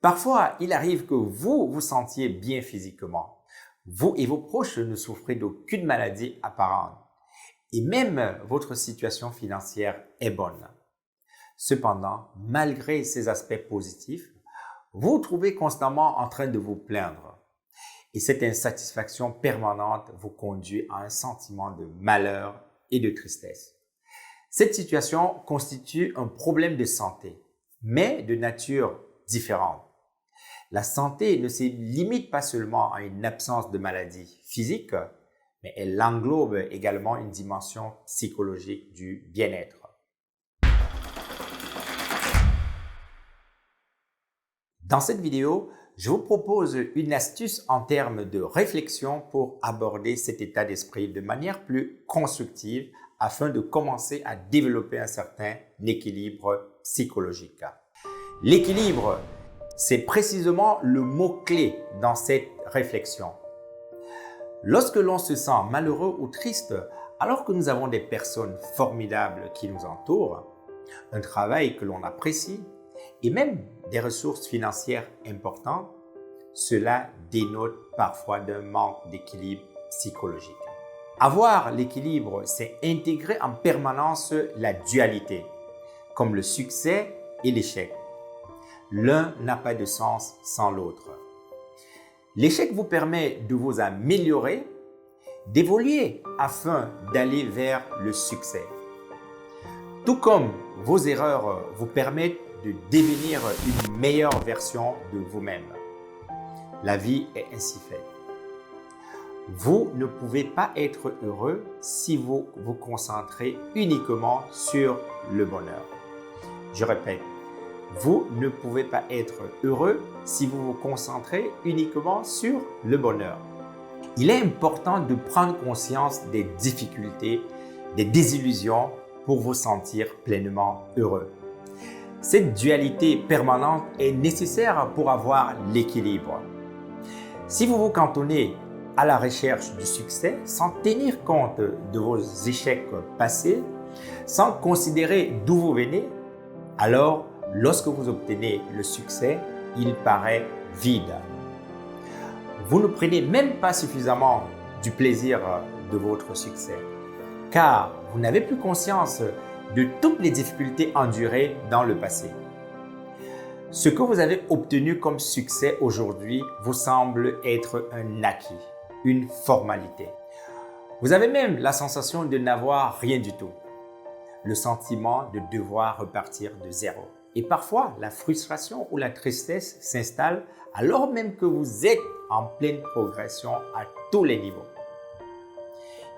Parfois, il arrive que vous vous sentiez bien physiquement. Vous et vos proches ne souffrez d'aucune maladie apparente. Et même votre situation financière est bonne. Cependant, malgré ces aspects positifs, vous vous trouvez constamment en train de vous plaindre. Et cette insatisfaction permanente vous conduit à un sentiment de malheur et de tristesse. Cette situation constitue un problème de santé, mais de nature différente. La santé ne se limite pas seulement à une absence de maladie physique, mais elle englobe également une dimension psychologique du bien-être. Dans cette vidéo, je vous propose une astuce en termes de réflexion pour aborder cet état d'esprit de manière plus constructive afin de commencer à développer un certain équilibre psychologique. L'équilibre, c'est précisément le mot-clé dans cette réflexion. Lorsque l'on se sent malheureux ou triste, alors que nous avons des personnes formidables qui nous entourent, un travail que l'on apprécie et même des ressources financières importantes, cela dénote parfois d'un manque d'équilibre psychologique. Avoir l'équilibre, c'est intégrer en permanence la dualité, comme le succès et l'échec. L'un n'a pas de sens sans l'autre. L'échec vous permet de vous améliorer, d'évoluer afin d'aller vers le succès. Tout comme vos erreurs vous permettent de devenir une meilleure version de vous-même. La vie est ainsi faite. Vous ne pouvez pas être heureux si vous vous concentrez uniquement sur le bonheur. Je répète, vous ne pouvez pas être heureux si vous vous concentrez uniquement sur le bonheur. Il est important de prendre conscience des difficultés, des désillusions pour vous sentir pleinement heureux. Cette dualité permanente est nécessaire pour avoir l'équilibre. Si vous vous cantonnez à la recherche du succès sans tenir compte de vos échecs passés, sans considérer d'où vous venez, alors lorsque vous obtenez le succès, il paraît vide. Vous ne prenez même pas suffisamment du plaisir de votre succès, car vous n'avez plus conscience de toutes les difficultés endurées dans le passé. Ce que vous avez obtenu comme succès aujourd'hui vous semble être un acquis, une formalité. Vous avez même la sensation de n'avoir rien du tout, le sentiment de devoir repartir de zéro. Et parfois, la frustration ou la tristesse s'installe alors même que vous êtes en pleine progression à tous les niveaux.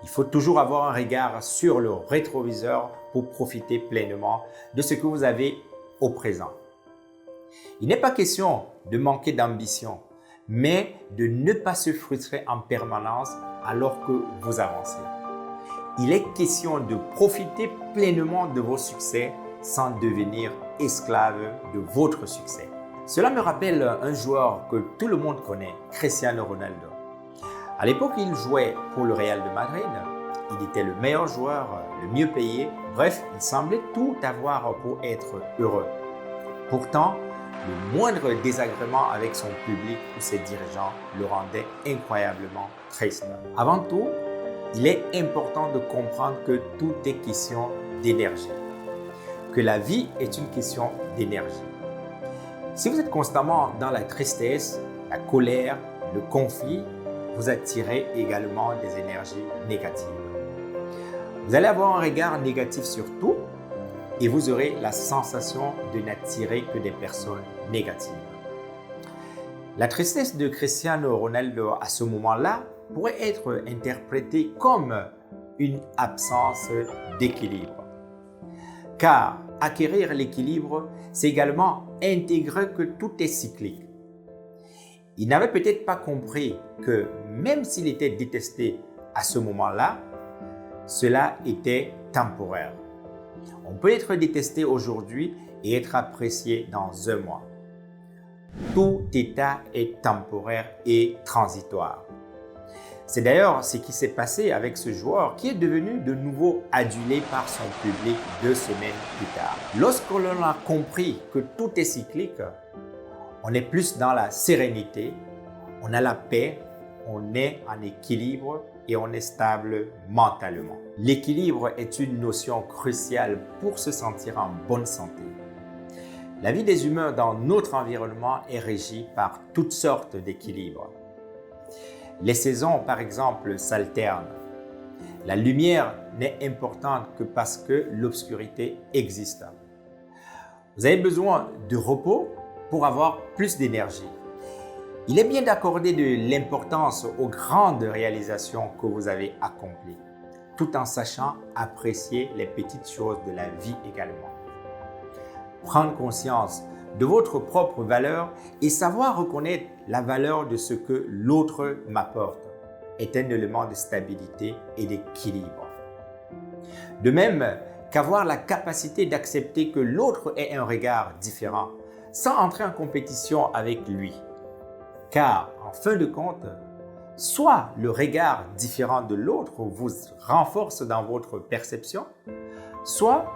Il faut toujours avoir un regard sur le rétroviseur pour profiter pleinement de ce que vous avez au présent. Il n'est pas question de manquer d'ambition, mais de ne pas se frustrer en permanence alors que vous avancez. Il est question de profiter pleinement de vos succès sans devenir esclave de votre succès. Cela me rappelle un joueur que tout le monde connaît, Cristiano Ronaldo. À l'époque, il jouait pour le Real de Madrid. Il était le meilleur joueur, le mieux payé. Bref, il semblait tout avoir pour être heureux. Pourtant, le moindre désagrément avec son public ou ses dirigeants le rendait incroyablement triste. Avant tout, il est important de comprendre que tout est question d'énergie, que la vie est une question d'énergie. Si vous êtes constamment dans la tristesse, la colère, le conflit, vous attirez également des énergies négatives. Vous allez avoir un regard négatif sur tout et vous aurez la sensation de n'attirer que des personnes négatives. La tristesse de Cristiano Ronaldo à ce moment-là pourrait être interprétée comme une absence d'équilibre. Car acquérir l'équilibre, c'est également intégrer que tout est cyclique. Il n'avait peut-être pas compris que même s'il était détesté à ce moment-là, cela était temporaire. On peut être détesté aujourd'hui et être apprécié dans un mois. Tout état est temporaire et transitoire. C'est d'ailleurs ce qui s'est passé avec ce joueur qui est devenu de nouveau adulé par son public 2 semaines plus tard. Lorsque l'on a compris que tout est cyclique, On est plus dans la sérénité, on a la paix, on est en équilibre et on est stable mentalement. L'équilibre est une notion cruciale pour se sentir en bonne santé. La vie des humains dans notre environnement est régie par toutes sortes d'équilibres. Les saisons, par exemple, s'alternent. La lumière n'est importante que parce que l'obscurité existe. Vous avez besoin de repos pour avoir plus d'énergie. Il est bien d'accorder de l'importance aux grandes réalisations que vous avez accomplies, tout en sachant apprécier les petites choses de la vie également. Prendre conscience de votre propre valeur et savoir reconnaître la valeur de ce que l'autre m'apporte est un élément de stabilité et d'équilibre. De même qu'avoir la capacité d'accepter que l'autre ait un regard différent sans entrer en compétition avec lui. Car, en fin de compte, soit le regard différent de l'autre vous renforce dans votre perception, soit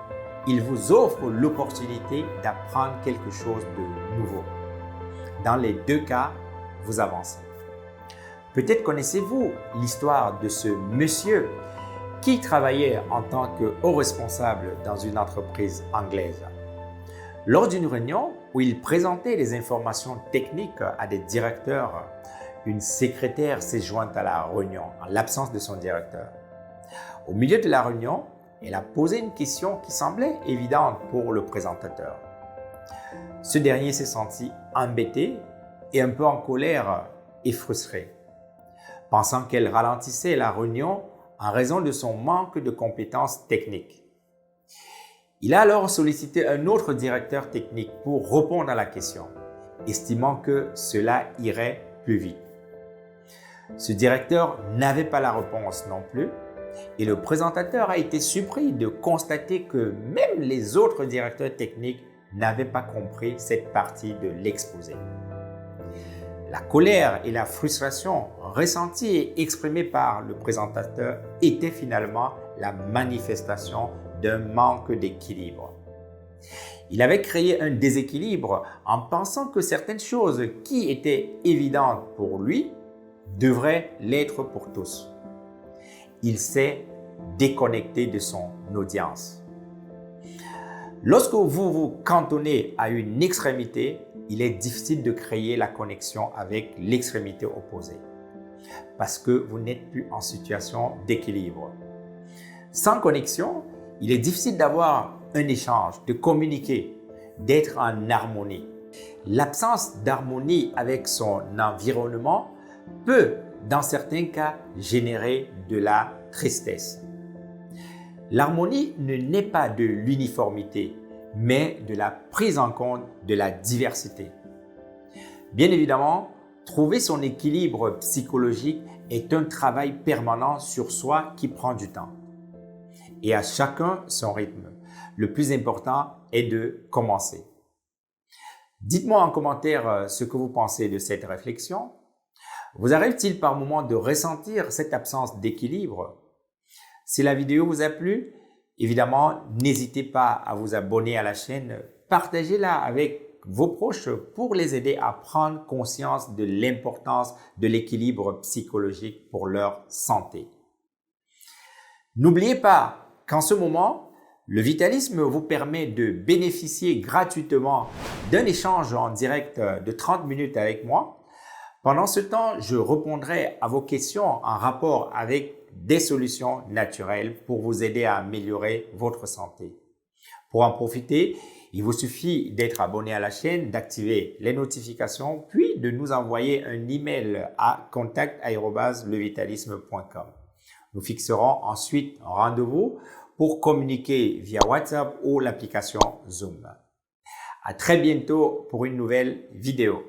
il vous offre l'opportunité d'apprendre quelque chose de nouveau. Dans les deux cas, vous avancez. Peut-être connaissez-vous l'histoire de ce monsieur qui travaillait en tant que haut responsable dans une entreprise anglaise. Lors d'une réunion où il présentait des informations techniques à des directeurs, une secrétaire s'est jointe à la réunion en l'absence de son directeur. Au milieu de la réunion, elle a posé une question qui semblait évidente pour le présentateur. Ce dernier s'est senti embêté et un peu en colère et frustré, pensant qu'elle ralentissait la réunion en raison de son manque de compétences techniques. Il a alors sollicité un autre directeur technique pour répondre à la question, estimant que cela irait plus vite. Ce directeur n'avait pas la réponse non plus et le présentateur a été surpris de constater que même les autres directeurs techniques n'avaient pas compris cette partie de l'exposé. La colère et la frustration ressenties et exprimées par le présentateur étaient finalement la manifestation d'un manque d'équilibre. Il avait créé un déséquilibre en pensant que certaines choses qui étaient évidentes pour lui devraient l'être pour tous. Il s'est déconnecté de son audience. Lorsque vous vous cantonnez à une extrémité, il est difficile de créer la connexion avec l'extrémité opposée parce que vous n'êtes plus en situation d'équilibre. Sans connexion, il est difficile d'avoir un échange, de communiquer, d'être en harmonie. L'absence d'harmonie avec son environnement peut, dans certains cas, générer de la tristesse. L'harmonie ne naît pas de l'uniformité, mais de la prise en compte de la diversité. Bien évidemment, trouver son équilibre psychologique est un travail permanent sur soi qui prend du temps. Et à chacun son rythme. Le plus important est de commencer. Dites-moi en commentaire ce que vous pensez de cette réflexion. Vous arrive-t-il par moment de ressentir cette absence d'équilibre? Si la vidéo vous a plu, évidemment, n'hésitez pas à vous abonner à la chaîne, partagez-la avec vos proches pour les aider à prendre conscience de l'importance de l'équilibre psychologique pour leur santé. N'oubliez pas qu'en ce moment, le vitalisme vous permet de bénéficier gratuitement d'un échange en direct de 30 minutes avec moi. Pendant ce temps, je répondrai à vos questions en rapport avec des solutions naturelles pour vous aider à améliorer votre santé. Pour en profiter, il vous suffit d'être abonné à la chaîne, d'activer les notifications, puis de nous envoyer un email à contact@levitalisme.com. Nous fixerons ensuite un rendez-vous pour communiquer via WhatsApp ou l'application Zoom. À très bientôt pour une nouvelle vidéo.